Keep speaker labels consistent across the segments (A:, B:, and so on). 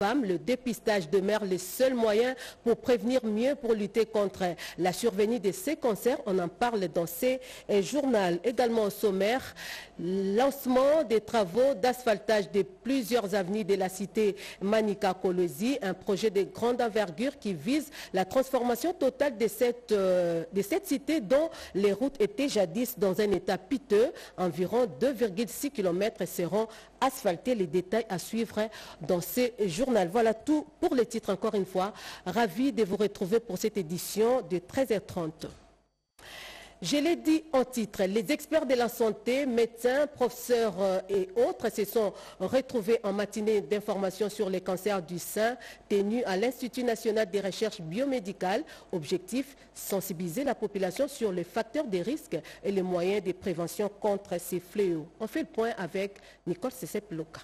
A: Le dépistage demeure le seul moyen pour prévenir mieux, pour lutter contre la survenue de ces cancers. On en parle dans ces journaux. Également au sommaire, lancement des travaux d'asphaltage de plusieurs avenues de la cité Manika-Kolosi, un projet de grande envergure qui vise la transformation totale de cette cité dont les routes étaient jadis dans un état piteux. Environ 2,6 km seront asphaltés. Les détails à suivre dans ces journaux. Voilà tout pour les titres encore une fois. Ravi de vous retrouver pour cette édition de 13h30. Je l'ai dit en titre, les experts de la santé, médecins, professeurs et autres se sont retrouvés en matinée d'information sur les cancers du sein tenue à l'Institut national des recherches biomédicales. Objectif, sensibiliser la population sur les facteurs de risque et les moyens de prévention contre ces fléaux. On fait le point avec Nicole Sesep-Loka.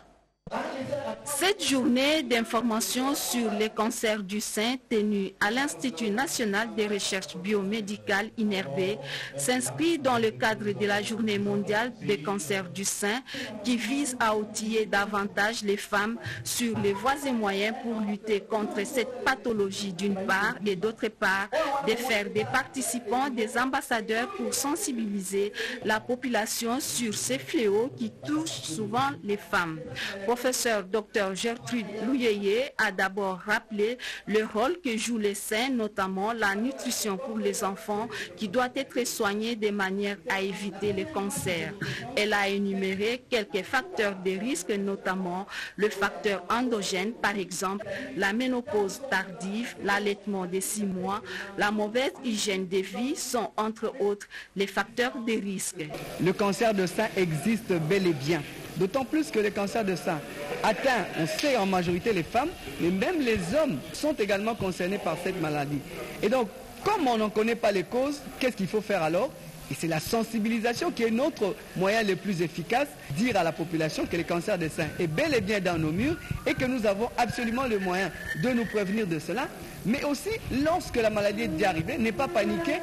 B: Cette journée d'information sur les cancers du sein tenue à l'Institut national des recherches biomédicales INRB s'inscrit dans le cadre de la journée mondiale des cancers du sein qui vise à outiller davantage les femmes sur les voies et moyens pour lutter contre cette pathologie d'une part et d'autre part de faire des participants des ambassadeurs pour sensibiliser la population sur ces fléaux qui touchent souvent les femmes. Professeur Dr Gertrude Louyeye a d'abord rappelé le rôle que joue le sein, notamment la nutrition pour les enfants qui doit être soignée de manière à éviter le cancer. Elle a énuméré quelques facteurs de risque, notamment le facteur endogène, par exemple la ménopause tardive, l'allaitement de 6 mois, la mauvaise hygiène de vie sont entre autres les facteurs de risque.
C: Le cancer de sein existe bel et bien. D'autant plus que le cancer de sein atteint, on sait en majorité les femmes, mais même les hommes sont également concernés par cette maladie. Et donc, comme on n'en connaît pas les causes, qu'est-ce qu'il faut faire alors? Et c'est la sensibilisation qui est notre moyen le plus efficace, dire à la population que le cancer de sein est bel et bien dans nos murs et que nous avons absolument le moyen de nous prévenir de cela. Mais aussi, lorsque la maladie est déjà arrivée, n'est pas paniquer,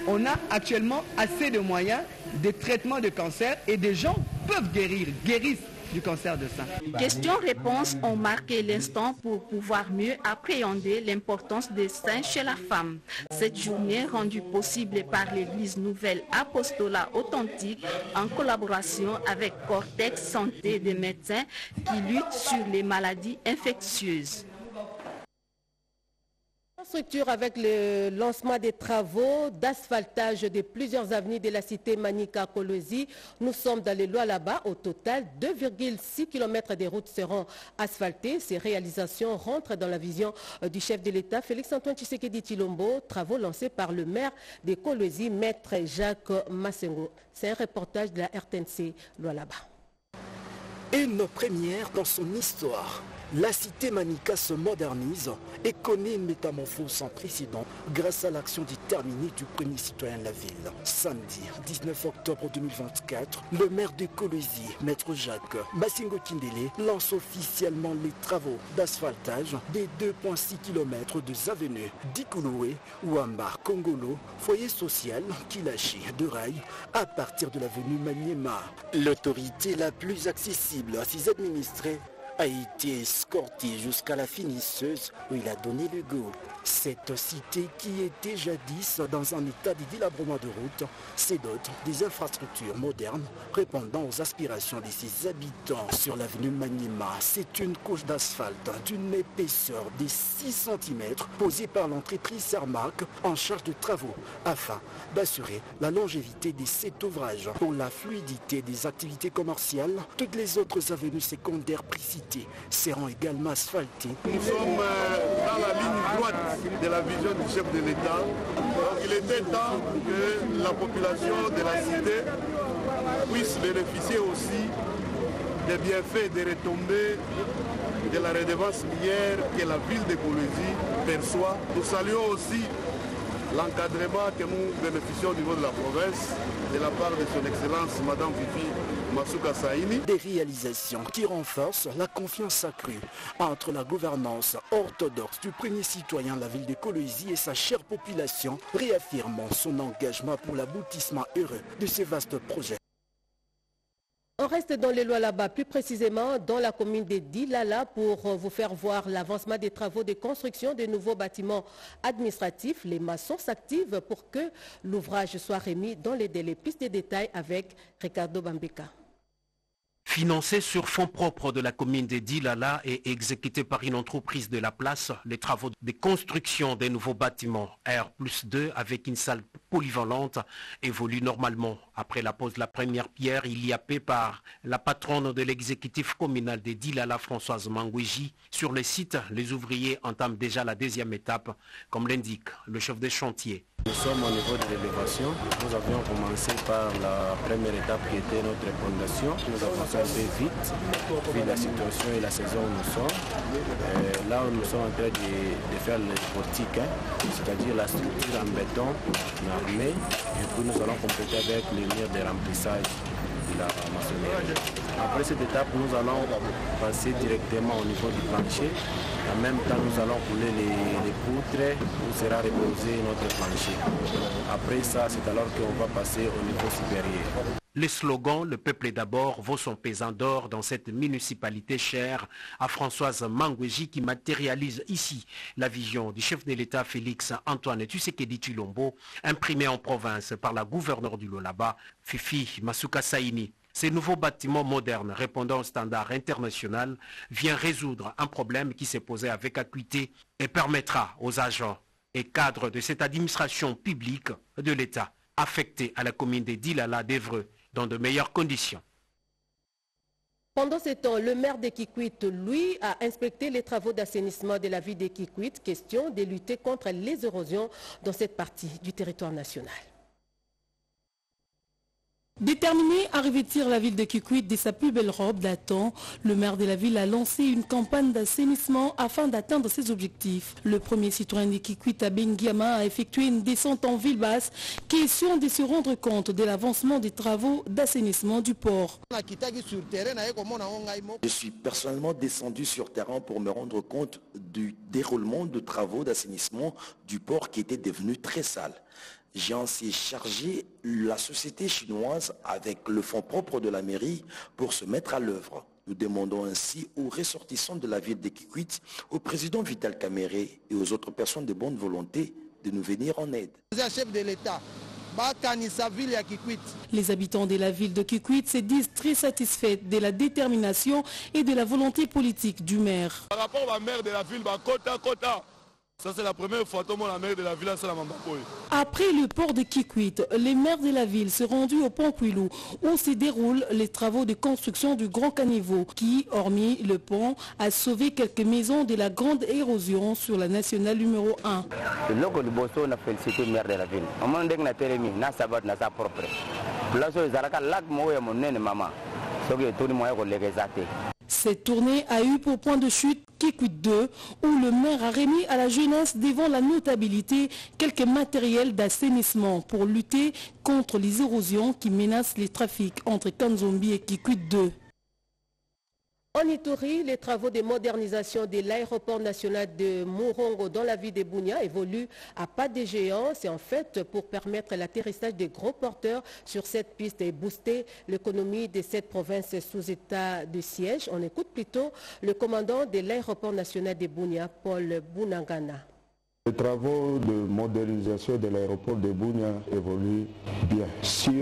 C: on a actuellement assez de moyens de traitement de cancer et des gens peuvent guérissent du cancer de sein.
B: Questions-réponses ont marqué l'instant pour pouvoir mieux appréhender l'importance des seins chez la femme. Cette journée rendue possible par l'Église Nouvelle Apostolat Authentique en collaboration avec Cortex Santé des médecins qui luttent sur les maladies infectieuses.
A: Structure avec le lancement des travaux d'asphaltage de plusieurs avenues de la cité Manika-Kolosi. Nous sommes dans les lois là-bas. Au total, 2,6 km des routes seront asphaltées. Ces réalisations rentrent dans la vision du chef de l'État, Félix-Antoine Tshisekedi Tshilombo. Travaux lancés par le maire de Kolosi, maître Jacques Massengo. C'est un reportage de la RTNC lois là-bas.
D: Une première dans son histoire. La cité Manika se modernise et connaît une métamorphose sans précédent grâce à l'action déterminée du premier citoyen de la ville. Samedi 19 octobre 2024, le maire de Kolosi, maître Jacques Massengo Kindele, lance officiellement les travaux d'asphaltage des 2,6 km de avenues d'Ikouloué, Ouamba, Kongolo, foyer social, Kilachi, de Rail, à partir de l'avenue Maniema. L'autorité la plus accessible à ses administrés a été escorté jusqu'à la finisseuse où il a donné le go. Cette cité qui était jadis dans un état de délabrement de route se dote des infrastructures modernes répondant aux aspirations de ses habitants. Sur l'avenue Maniema, c'est une couche d'asphalte d'une épaisseur de 6 cm posée par l'entreprise Cermac en charge de travaux afin d'assurer la longévité de cet ouvrage. Pour la fluidité des activités commerciales, toutes les autres avenues secondaires précitées seront également asphaltées.
E: Nous sommes dans la ligne droite de la vision du chef de l'État. Donc il était temps que la population de la cité puisse bénéficier aussi des bienfaits, des retombées de la redevance minière que la ville de Kolosi perçoit. Nous saluons aussi l'encadrement que nous bénéficions au niveau de la province de la part de son Excellence Madame Fifi Masuka Saini.
D: Des réalisations qui renforcent la confiance accrue entre la gouvernance orthodoxe du premier citoyen de la ville de Kolosi et sa chère population, réaffirmant son engagement pour l'aboutissement heureux de ce vaste projet.
A: On reste dans les lois là-bas, plus précisément dans la commune de Dilala pour vous faire voir l'avancement des travaux de construction de nouveaux bâtiments administratifs. Les maçons s'activent pour que l'ouvrage soit remis dans les délais. Plus de détails avec Ricardo Bambeka.
F: Financé sur fonds propres de la commune de Dilala et exécuté par une entreprise de la place, les travaux de construction des nouveaux bâtiments R+2 avec une salle polyvalente évoluent normalement. Après la pose de la première pierre, il y a paix par la patronne de l'exécutif communal de Dilala, Françoise Mangouji. Sur le site, les ouvriers entament déjà la deuxième étape, comme l'indique le chef de chantier.
G: Nous sommes au niveau de l'élévation. Nous avions commencé par la première étape qui était notre fondation. Nous avançons un peu vite, vu la situation et la saison où nous sommes. Là, nous sommes en train de faire le portique, c'est-à-dire la structure en béton, armée. Et puis nous allons compléter avec les murs de remplissage de la maçonnerie. Après cette étape, nous allons passer directement au niveau du plancher. En même temps, nous allons couler les poutres où sera reposé notre plancher. Après ça, c'est alors qu'on va passer au niveau supérieur.
F: Le slogan « Le peuple d'abord » vaut son pesant d'or dans cette municipalité chère à Françoise Mangouji qui matérialise ici la vision du chef de l'État Félix Antoine Tshisekedi Tshilombo, imprimée en province par la gouverneure du Lualaba, Fifi Masuka Saini. Ces nouveaux bâtiments modernes répondant aux standards internationaux viennent résoudre un problème qui s'est posé avec acuité et permettra aux agents et cadres de cette administration publique de l'État affectés à la commune de Dilala d'Evreux dans de meilleures conditions.
A: Pendant ce temps, le maire de Kikwit, lui, a inspecté les travaux d'assainissement de la ville de Kikwit, question de lutter contre les érosions dans cette partie du territoire national.
H: Déterminé à revêtir la ville de Kikwit de sa plus belle robe datant, le maire de la ville a lancé une campagne d'assainissement afin d'atteindre ses objectifs. Le premier citoyen de Kikwit, Abengiama, a effectué une descente en ville basse, question de se rendre compte de l'avancement des travaux d'assainissement du port.
I: Je suis personnellement descendu sur terrain pour me rendre compte du déroulement de travaux d'assainissement du port qui était devenu très sale. J'ai ainsi chargé la société chinoise avec le fonds propre de la mairie pour se mettre à l'œuvre. Nous demandons ainsi aux ressortissants de la ville de Kikwit, au président Vital Kamere et aux autres personnes de bonne volonté de nous venir en aide.
J: Chef de l'État.
H: Les habitants de la ville de Kikwit se disent très satisfaits de la détermination et de la volonté politique du maire.
E: Par rapport au maire de la ville, Kota. Ça c'est la première fois que la maire de la ville a la Mambakoy.
H: Après le port de Kikwit, les maires de la ville se rendus au pont Kouilou où se déroulent les travaux de construction du grand caniveau qui, hormis le pont, a sauvé quelques maisons de la grande érosion sur la nationale numéro 1.
K: Le logo du Bosso a félicité le maire de la ville. On m'a dit que na télémi, na sabat, na sa propre. Place aux Zalaka, lag moye mon nene maman. Ce qui est tout le moyen qu'on les résaté.
H: Cette tournée a eu pour point de chute Kikwit 2, où le maire a remis à la jeunesse devant la notabilité quelques matériels d'assainissement pour lutter contre les érosions qui menacent les trafics entre Kanzombi et Kikwit 2.
A: En Ituri, les travaux de modernisation de l'aéroport national de Murongo dans la ville de Bunia évoluent à pas de géant. C'est en fait pour permettre l'atterrissage des gros porteurs sur cette piste et booster l'économie de cette province sous état de siège. On écoute plutôt le commandant de l'aéroport national de Bunia, Paul Bunangana.
L: Les travaux de modernisation de l'aéroport de Bunia évoluent bien. Sur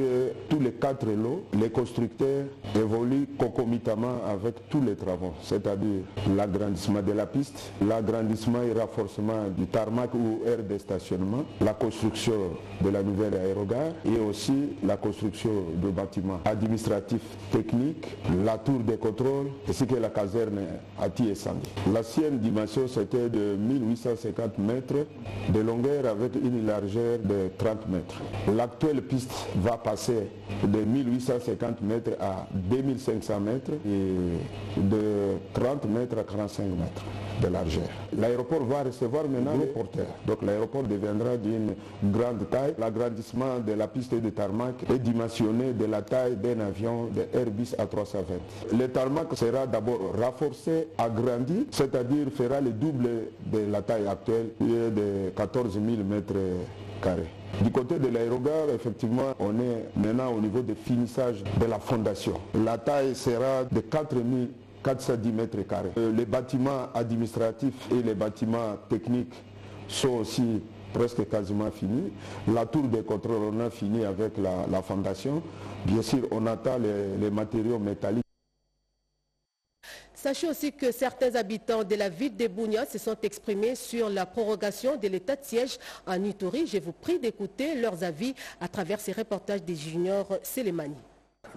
L: tous les 4 lots, les constructeurs évoluent concomitamment avec tous les travaux, c'est-à-dire l'agrandissement de la piste, l'agrandissement et renforcement du tarmac ou aire de stationnement, la construction de la nouvelle aérogare et aussi la construction de bâtiments administratifs techniques, la tour de contrôle ainsi que la caserne à Tiesandi. L'ancienne dimension c'était de 1850 mètres de longueur avec une largeur de 30 mètres. L'actuelle piste va passer de 1850 mètres à 2500 mètres et de 30 mètres à 45 mètres de largeur. L'aéroport va recevoir maintenant les porteurs. Donc l'aéroport deviendra d'une grande taille. L'agrandissement de la piste de tarmac est dimensionné de la taille d'un avion de Airbus A320. Le tarmac sera d'abord renforcé, agrandi, c'est-à-dire fera le double de la taille actuelle de 14 000 mètres carrés. Du côté de l'aérogare, effectivement, on est maintenant au niveau de finissage de la fondation. La taille sera de 4410 mètres carrés. Les bâtiments administratifs et les bâtiments techniques sont aussi presque quasiment finis. La tour de contrôle, on a fini avec la fondation. Bien sûr, on attend les matériaux métalliques.
A: Sachez aussi que certains habitants de la ville de Bunia se sont exprimés sur la prorogation de l'état de siège en Ituri. Je vous prie d'écouter leurs avis à travers ces reportages des Junior Selemani.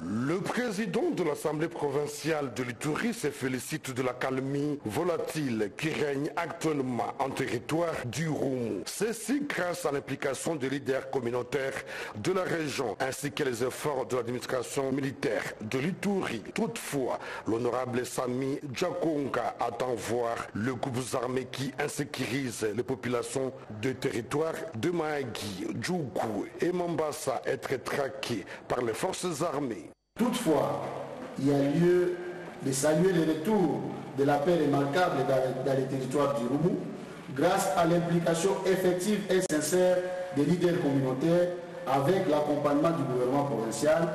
J: Le président de l'Assemblée provinciale de l'Ituri se félicite de la calmie volatile qui règne actuellement en territoire du Roumou. Ceci grâce à l'implication des leaders communautaires de la région ainsi que les efforts de l'administration militaire de l'Ituri. Toutefois, l'honorable Sami Djakonga attend voir le groupe armé qui insécurise les populations de territoire de Mahagi, Djougou et Mombasa être traqués par les forces armées.
M: Toutefois, il y a lieu de saluer le retour de la paix remarquable dans les territoires du Roumou grâce à l'implication effective et sincère des leaders communautaires avec l'accompagnement du gouvernement provincial,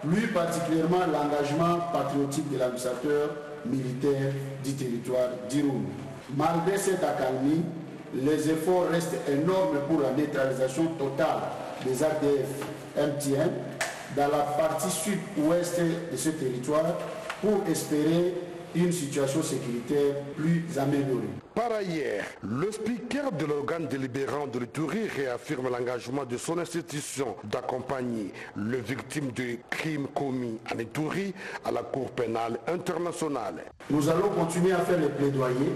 M: plus particulièrement l'engagement patriotique de l'administrateur militaire du territoire du Roumou. Malgré cette accalmie, les efforts restent énormes pour la neutralisation totale des ADF-MTN dans la partie sud-ouest de ce territoire pour espérer une situation sécuritaire plus améliorée.
J: Par ailleurs, le speaker de l'organe délibérant de l'Ituri réaffirme l'engagement de son institution d'accompagner les victimes de crimes commis en Ituri à la Cour pénale internationale.
M: Nous allons continuer à faire les plaidoyers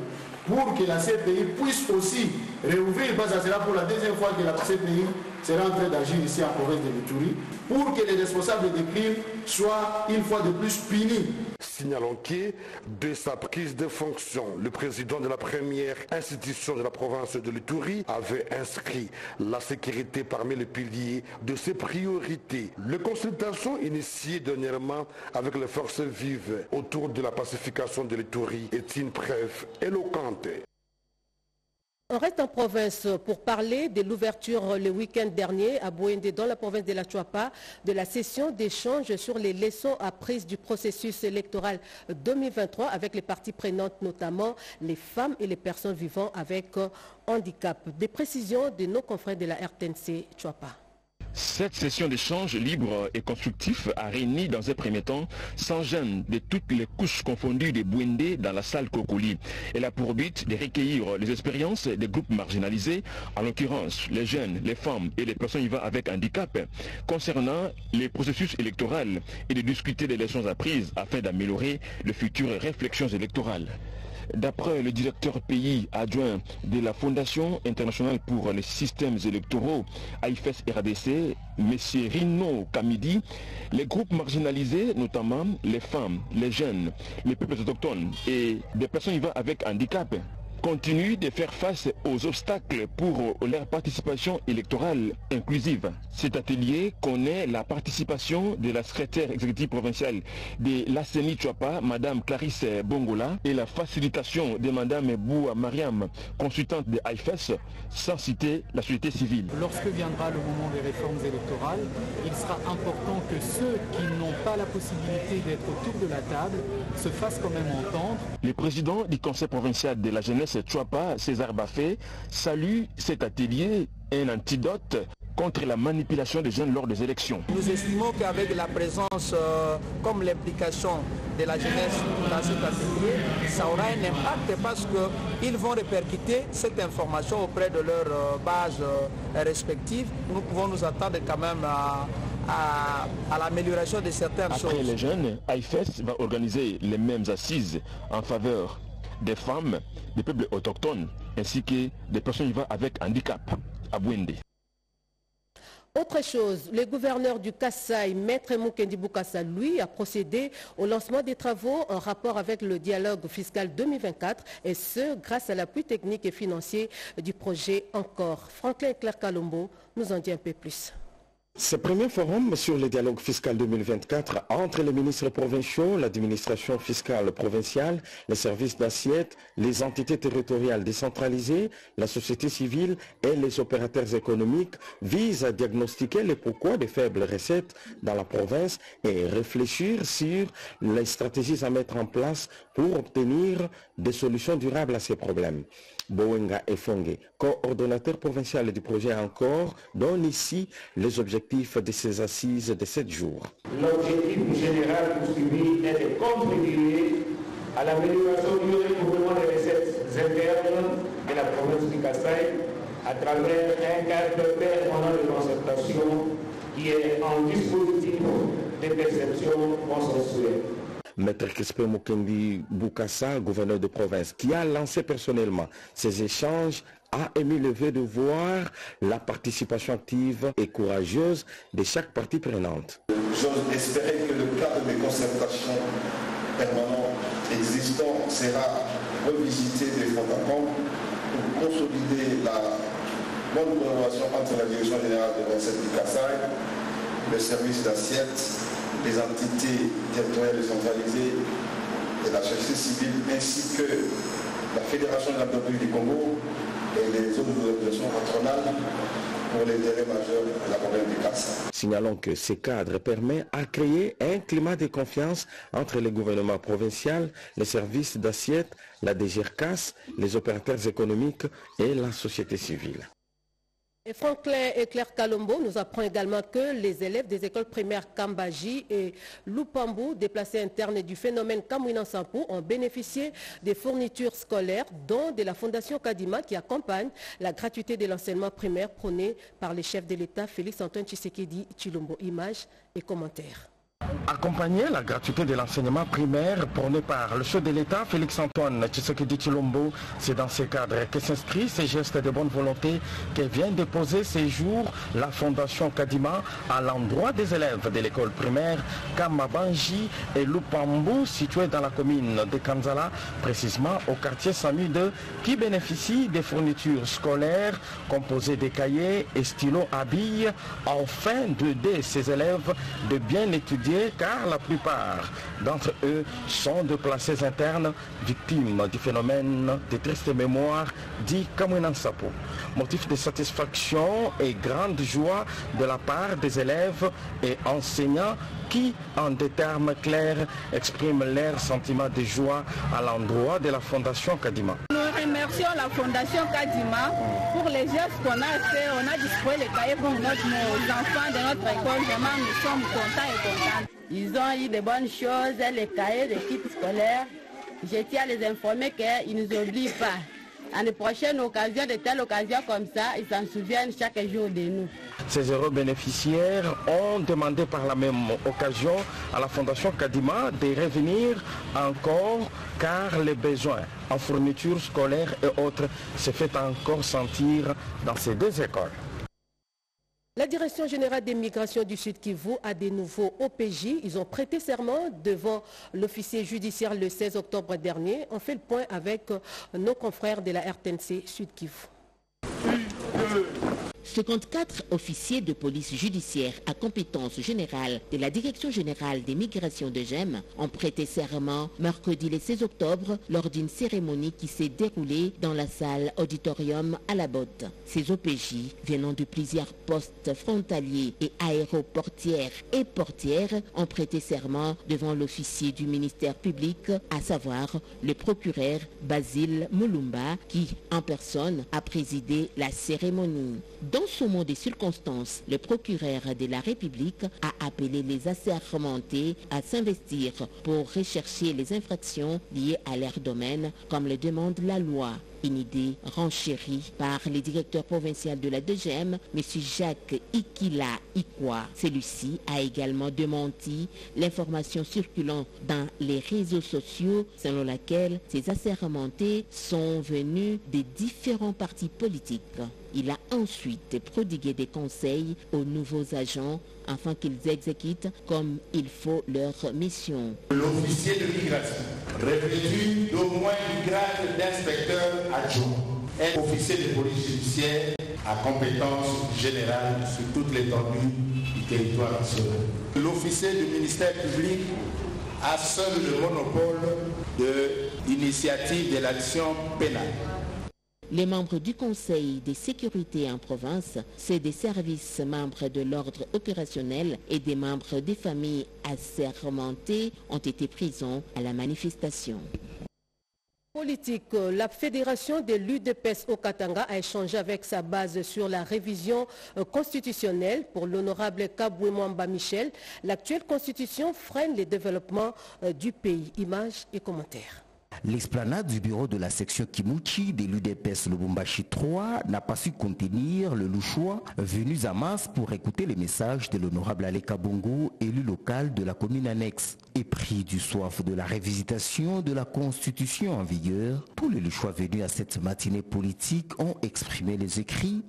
M: pour que la CPI puisse aussi réouvrir, parce que ça sera pour la deuxième fois que la CPI sera en train d'agir ici en province de l'Ituri, pour que les responsables des crimes soient une fois de plus punis.
J: Signalons que, de sa prise de fonction, le président de la première institution de la province de l'Ituri avait inscrit la sécurité parmi les piliers de ses priorités. Les consultations initiées dernièrement avec les forces vives autour de la pacification de l'Ituri est une preuve éloquente.
A: On reste en province pour parler de l'ouverture le week-end dernier à Bouende, dans la province de la Chuapa, de la session d'échange sur les leçons apprises du processus électoral 2023 avec les parties prenantes, notamment les femmes et les personnes vivant avec handicap. Des précisions de nos confrères de la RTNC Chuapa.
N: Cette session d'échange libre et constructif a réuni dans un premier temps sans gêne de toutes les couches confondues de Bouende dans la salle Kokoli. Elle a pour but de recueillir les expériences des groupes marginalisés, en l'occurrence les jeunes, les femmes et les personnes vivant avec handicap, concernant les processus électoraux et de discuter des leçons apprises afin d'améliorer les futures réflexions électorales. D'après le directeur pays adjoint de la Fondation internationale pour les systèmes électoraux, AIFES RDC, M. Rino Kamidi, les groupes marginalisés, notamment les femmes, les jeunes, les peuples autochtones et des personnes vivant avec handicap, continuent de faire face aux obstacles pour leur participation électorale inclusive. Cet atelier connaît la participation de la secrétaire exécutive provinciale de l'ACENI Chuapa, Mme Clarisse Bongola, et la facilitation de Mme Boua Mariam, consultante de AIFES, sans citer la société civile.
O: Lorsque viendra le moment des réformes électorales, il sera important que ceux qui n'ont pas la possibilité d'être autour de la table se fassent quand même entendre.
N: Le président du conseil provincial de la jeunesse Chuapa, César Bafé, salue cet atelier, un antidote contre la manipulation des jeunes lors des élections.
P: Nous estimons qu'avec la présence comme l'implication de la jeunesse dans cet atelier, ça aura un impact parce qu'ils vont répercuter cette information auprès de leurs bases respectives. Nous pouvons nous attendre quand même à l'amélioration de certaines choses.
N: Après les jeunes, AIFES va organiser les mêmes assises en faveur des femmes, des peuples autochtones, ainsi que des personnes vivant avec handicap à Bouende.
A: Autre chose, le gouverneur du Kasaï, Maître Mukendi Boukassa, lui, a procédé au lancement des travaux en rapport avec le dialogue fiscal 2024, et ce, grâce à l'appui technique et financier du projet Encore. Franklin Claire Kalombo nous en dit un peu plus.
I: Ce premier forum sur le dialogue fiscal 2024 entre les ministres provinciaux, l'administration fiscale provinciale, les services d'assiette, les entités territoriales décentralisées, la société civile et les opérateurs économiques vise à diagnostiquer les pourquoi des faibles recettes dans la province et réfléchir sur les stratégies à mettre en place pour obtenir des solutions durables à ces problèmes. Bowenga Efonge, coordonnateur provincial du projet Encore, donne ici les objectifs de ces assises de 7 jours.
Q: L'objectif général poursuivi est de contribuer à l'amélioration du recouvrement des recettes internes de la province du Kasaï à travers un cadre permanent de concertation qui est un dispositif de perception consensuelle.
I: Maître Crispin Mukendi Boukassa, gouverneur de province, qui a lancé personnellement ces échanges, a émis le vœu de voir la participation active et courageuse de chaque partie prenante.
R: J'ose espérer que le cadre de concertation permanent existant sera revisité de fond en comble pour consolider la bonne collaboration entre la direction générale de recettes du Kasaï, le service d'assiette, les entités territoriales décentralisées et la société civile, ainsi que la Fédération de l'entreprise du Congo et les autres organisations patronales pour l'intérêt majeur de la province du Kasaï.
I: Signalons que ce cadre permet à créer un climat de confiance entre le gouvernement provincial, les services d'assiette, la DGRCAS, les opérateurs économiques et la société civile.
A: Et Franklin et Claire Kalombo nous apprend également que les élèves des écoles primaires Kambaji et Lupambu, déplacés internes du phénomène Kamouina-Sampou, ont bénéficié des fournitures scolaires, dont de la Fondation Kadima qui accompagne la gratuité de l'enseignement primaire prônée par les chefs de l'État Félix-Antoine Tshisekedi Tshilombo. Images et commentaires.
S: Accompagner la gratuité de l'enseignement primaire prôné par le chef de l'État Félix-Antoine Tshisekedi Tshilombo, c'est dans ce cadre que s'inscrit ces gestes de bonne volonté que vient de poser ces jours la Fondation Kadima à l'endroit des élèves de l'école primaire Kamabanji et Lupambu situés dans la commune de Kanzala, précisément au quartier Sami 2, qui bénéficient des fournitures scolaires composées de cahiers et stylos à billes afin d'aider ces élèves de bien étudier, car la plupart d'entre eux sont de placés internes victimes du phénomène de triste mémoire dit Kamouina-Sampou. Motif de satisfaction et grande joie de la part des élèves et enseignants qui, en des termes clairs, expriment leur sentiment de joie à l'endroit de la Fondation Kadima.
T: Nous remercions la Fondation Kadima pour les gestes qu'on a fait. On a distribué les cahiers pour nos enfants de notre école. Vraiment, nous sommes contents et contents. Ils ont eu de bonnes choses, les cahiers, les kits scolaires. Je tiens à les informer qu'ils ne nous oublient pas. À une prochaine occasion, de telles occasions comme ça, ils s'en souviennent chaque jour de nous.
S: Ces heureux bénéficiaires ont demandé par la même occasion à la Fondation Kadima de revenir encore car les besoins en fournitures scolaires et autres se fait encore sentir dans ces deux écoles.
A: La Direction générale des migrations du Sud Kivu a des nouveaux OPJ. Ils ont prêté serment devant l'officier judiciaire le 16 octobre dernier. On fait le point avec nos confrères de la RTNC Sud Kivu.
U: 54 officiers de police judiciaire à compétence générale de la Direction générale des migrations de GEM ont prêté serment mercredi le 16 octobre lors d'une cérémonie qui s'est déroulée dans la salle auditorium à la Botte. Ces OPJ, venant de plusieurs postes frontaliers et aéroportières et portières, ont prêté serment devant l'officier du ministère public, à savoir le procureur Basile Mulumba, qui en personne a présidé la cérémonie. Dans ce moment de circonstances, le procureur de la République a appelé les assermentés à s'investir pour rechercher les infractions liées à leur domaine, comme le demande la loi. Une idée renchérie par le directeur provincial de la DGM, M. Jacques Ikila Ikwa. Celui-ci a également démenti l'information circulant dans les réseaux sociaux selon laquelle ces assermentés sont venus des différents partis politiques. Il a ensuite prodigué des conseils aux nouveaux agents afin qu'ils exécutent comme il faut leur mission.
V: L'officier de migration, revêtu d'au moins du grade d'inspecteur adjoint, est officier de police judiciaire à compétence générale sur toute l'étendue territoire national. L'officier du ministère public a seul le monopole de l'initiative de l'action pénale.
U: Les membres du Conseil de sécurité en province, c'est des services membres de l'ordre opérationnel et des membres des familles assermentées ont été présents à la manifestation.
A: Politique, la fédération de l'UDPS au Katanga a échangé avec sa base sur la révision constitutionnelle. Pour l'honorable Kaboué-Mwamba Michel, l'actuelle constitution freine les développements du pays. Images et commentaires.
B: L'esplanade du bureau de la section Kimouchi de l'UDPS Lubumbashi 3 n'a pas su contenir le louchois venus à masse pour écouter les messages de l'honorable Aleka Bongo, élu local de la commune annexe. Épris du soif de la révisitation de la constitution en vigueur, tous les louchois venus à cette matinée politique ont exprimé les écrits,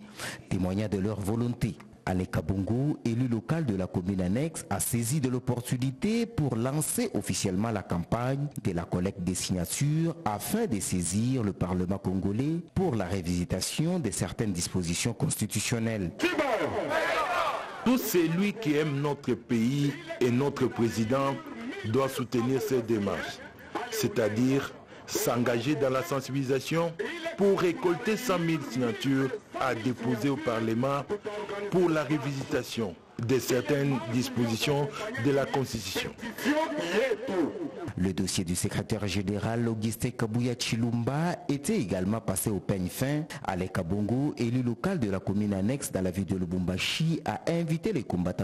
B: témoignant de leur volonté. Aleka Bongo, élu local de la commune annexe, a saisi de l'opportunité pour lancer officiellement la campagne de la collecte des signatures afin de saisir le Parlement congolais pour la révisitation de certaines dispositions constitutionnelles.
C: Tout celui qui aime notre pays et notre président doit soutenir ces démarches, c'est-à-dire s'engager dans la sensibilisation pour récolter 100 000 signatures à déposer au Parlement pour la révisitation de certaines dispositions de la Constitution.
B: Le dossier du secrétaire général Augustin Kabouya Chilumba était également passé au peigne fin. Aleka Bongo, élu local de la commune annexe dans la ville de Lubumbashi, a invité les combattants